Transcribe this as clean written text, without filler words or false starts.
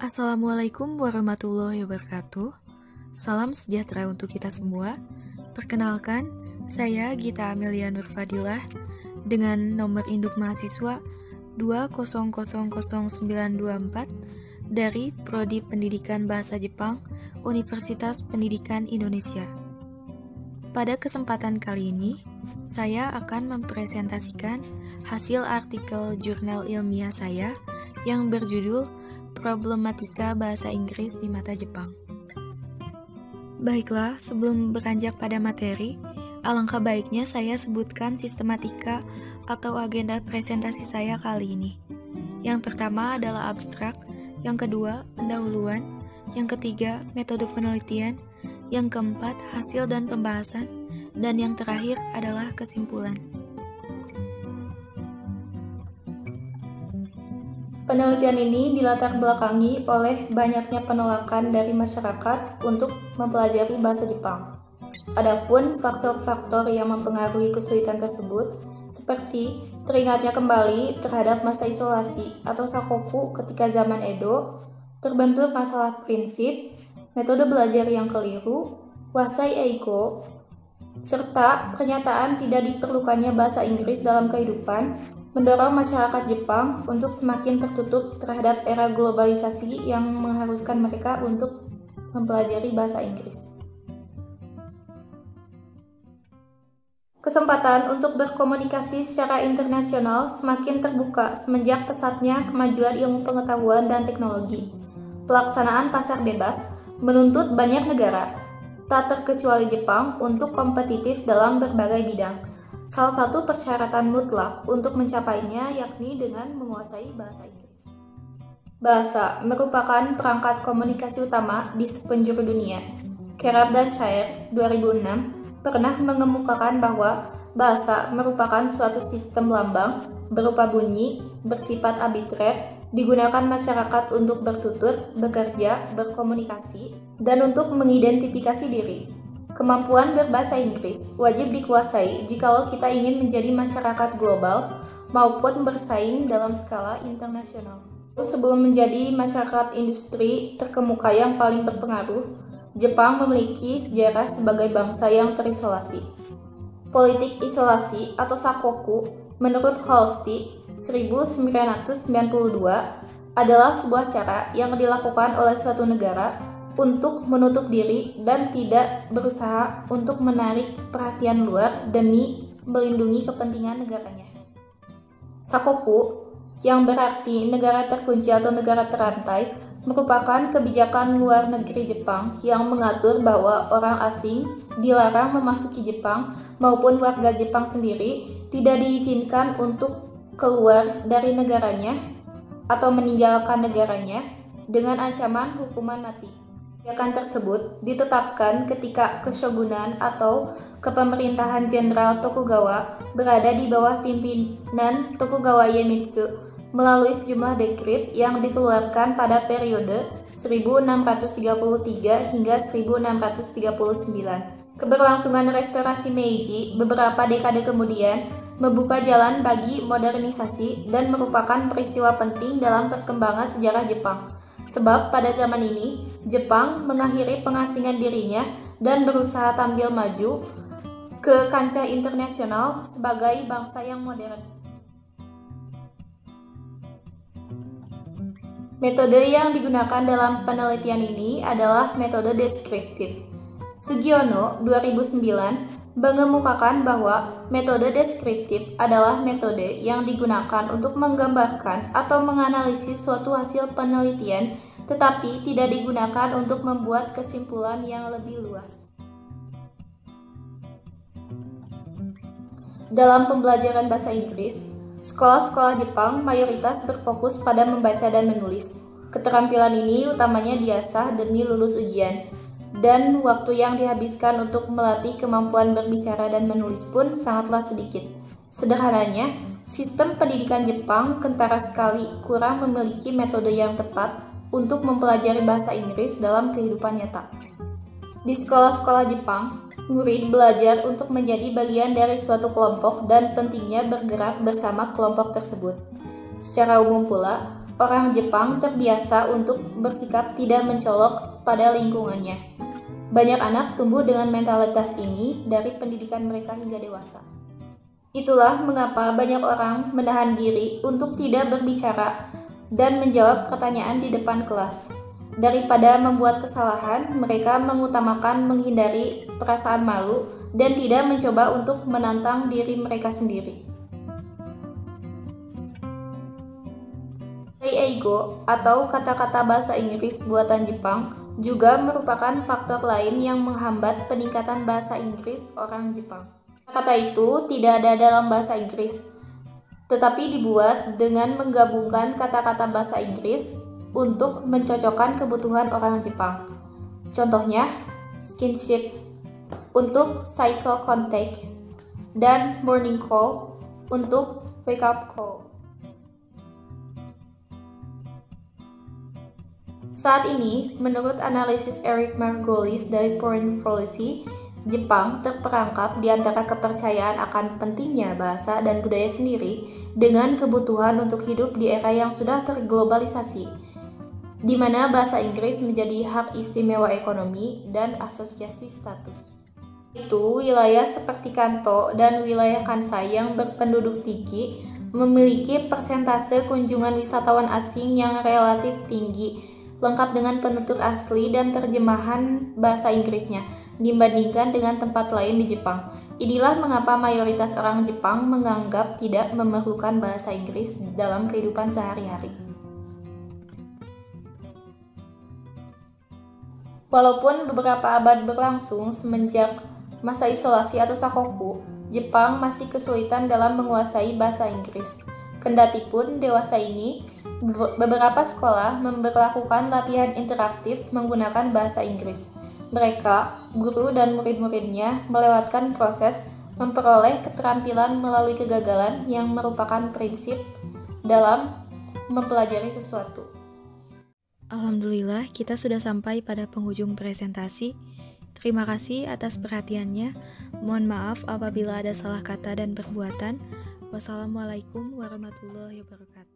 Assalamualaikum warahmatullahi wabarakatuh. Salam sejahtera untuk kita semua. Perkenalkan, saya Gita Amelia Nurfadilah dengan nomor induk mahasiswa 2000924 dari Prodi Pendidikan Bahasa Jepang, Universitas Pendidikan Indonesia. Pada kesempatan kali ini, saya akan mempresentasikan hasil artikel jurnal ilmiah saya yang berjudul Problematika Bahasa Inggris di Mata Jepang. Baiklah, sebelum beranjak pada materi, alangkah baiknya saya sebutkan sistematika atau agenda presentasi saya kali ini. Yang pertama adalah abstrak, yang kedua pendahuluan, yang ketiga metode penelitian, yang keempat hasil dan pembahasan, dan yang terakhir adalah kesimpulan. Penelitian ini dilatar belakangi oleh banyaknya penolakan dari masyarakat untuk mempelajari bahasa Jepang. Adapun faktor-faktor yang mempengaruhi kesulitan tersebut, seperti teringatnya kembali terhadap masa isolasi atau sakoku ketika zaman Edo, terbentur masalah prinsip, metode belajar yang keliru, wasai eiko, serta pernyataan tidak diperlukannya bahasa Inggris dalam kehidupan, mendorong masyarakat Jepang untuk semakin tertutup terhadap era globalisasi yang mengharuskan mereka untuk mempelajari bahasa Inggris. Kesempatan untuk berkomunikasi secara internasional semakin terbuka semenjak pesatnya kemajuan ilmu pengetahuan dan teknologi. Pelaksanaan pasar bebas menuntut banyak negara, tak terkecuali Jepang, untuk kompetitif dalam berbagai bidang. Salah satu persyaratan mutlak untuk mencapainya yakni dengan menguasai bahasa Inggris. Bahasa merupakan perangkat komunikasi utama di sepenjuru dunia. Kerab dan Shire 2006 pernah mengemukakan bahwa bahasa merupakan suatu sistem lambang berupa bunyi, bersifat arbitrer, digunakan masyarakat untuk bertutur, bekerja, berkomunikasi, dan untuk mengidentifikasi diri. Kemampuan berbahasa Inggris wajib dikuasai jikalau kita ingin menjadi masyarakat global maupun bersaing dalam skala internasional. Sebelum menjadi masyarakat industri terkemuka yang paling berpengaruh, Jepang memiliki sejarah sebagai bangsa yang terisolasi. Politik isolasi atau sakoku menurut Halsey 1992 adalah sebuah cara yang dilakukan oleh suatu negara untuk menutup diri dan tidak berusaha untuk menarik perhatian luar demi melindungi kepentingan negaranya. Sakoku, yang berarti negara terkunci atau negara terantai, merupakan kebijakan luar negeri Jepang yang mengatur bahwa orang asing dilarang memasuki Jepang maupun warga Jepang sendiri tidak diizinkan untuk keluar dari negaranya atau meninggalkan negaranya dengan ancaman hukuman mati. Kebijakan tersebut ditetapkan ketika Keshogunan atau kepemerintahan Jenderal Tokugawa berada di bawah pimpinan Tokugawa Iemitsu melalui sejumlah dekret yang dikeluarkan pada periode 1633 hingga 1639. Keberlangsungan restorasi Meiji beberapa dekade kemudian membuka jalan bagi modernisasi dan merupakan peristiwa penting dalam perkembangan sejarah Jepang. Sebab pada zaman ini, Jepang mengakhiri pengasingan dirinya dan berusaha tampil maju ke kancah internasional sebagai bangsa yang modern. Metode yang digunakan dalam penelitian ini adalah metode deskriptif. Sugiono 2009 mengemukakan bahwa metode deskriptif adalah metode yang digunakan untuk menggambarkan atau menganalisis suatu hasil penelitian, tetapi tidak digunakan untuk membuat kesimpulan yang lebih luas. Dalam pembelajaran bahasa Inggris, sekolah-sekolah Jepang mayoritas berfokus pada membaca dan menulis. Keterampilan ini utamanya diasah demi lulus ujian, dan waktu yang dihabiskan untuk melatih kemampuan berbicara dan menulis pun sangatlah sedikit. Sederhananya, sistem pendidikan Jepang kentara sekali kurang memiliki metode yang tepat untuk mempelajari bahasa Inggris dalam kehidupan nyata. Di sekolah-sekolah Jepang, murid belajar untuk menjadi bagian dari suatu kelompok dan pentingnya bergerak bersama kelompok tersebut. Secara umum pula, orang Jepang terbiasa untuk bersikap tidak mencolok pada lingkungannya. Banyak anak tumbuh dengan mentalitas ini dari pendidikan mereka hingga dewasa. Itulah mengapa banyak orang menahan diri untuk tidak berbicara dan menjawab pertanyaan di depan kelas. Daripada membuat kesalahan, mereka mengutamakan menghindari perasaan malu dan tidak mencoba untuk menantang diri mereka sendiri. Eigo atau kata-kata bahasa Inggris buatan Jepang juga merupakan faktor lain yang menghambat peningkatan bahasa Inggris orang Jepang. Kata itu tidak ada dalam bahasa Inggris, tetapi dibuat dengan menggabungkan kata-kata bahasa Inggris untuk mencocokkan kebutuhan orang Jepang. Contohnya, skinship untuk cycle contact dan morning call untuk wake up call. Saat ini, menurut analisis Eric Margolis dari Foreign Policy, Jepang terperangkap di antara kepercayaan akan pentingnya bahasa dan budaya sendiri dengan kebutuhan untuk hidup di era yang sudah terglobalisasi, di mana bahasa Inggris menjadi hak istimewa ekonomi dan asosiasi status. Itu wilayah seperti Kanto dan wilayah Kansai yang berpenduduk tinggi memiliki persentase kunjungan wisatawan asing yang relatif tinggi, lengkap dengan penutur asli dan terjemahan bahasa Inggrisnya dibandingkan dengan tempat lain di Jepang. Inilah mengapa mayoritas orang Jepang menganggap tidak memerlukan bahasa Inggris dalam kehidupan sehari-hari. Walaupun beberapa abad berlangsung semenjak masa isolasi atau sakoku, Jepang masih kesulitan dalam menguasai bahasa Inggris. Kendatipun dewasa ini, beberapa sekolah memberlakukan latihan interaktif menggunakan bahasa Inggris. Mereka, guru dan murid-muridnya melewatkan proses memperoleh keterampilan melalui kegagalan yang merupakan prinsip dalam mempelajari sesuatu. Alhamdulillah, kita sudah sampai pada penghujung presentasi. Terima kasih atas perhatiannya. Mohon maaf apabila ada salah kata dan perbuatan. Wassalamualaikum warahmatullahi wabarakatuh.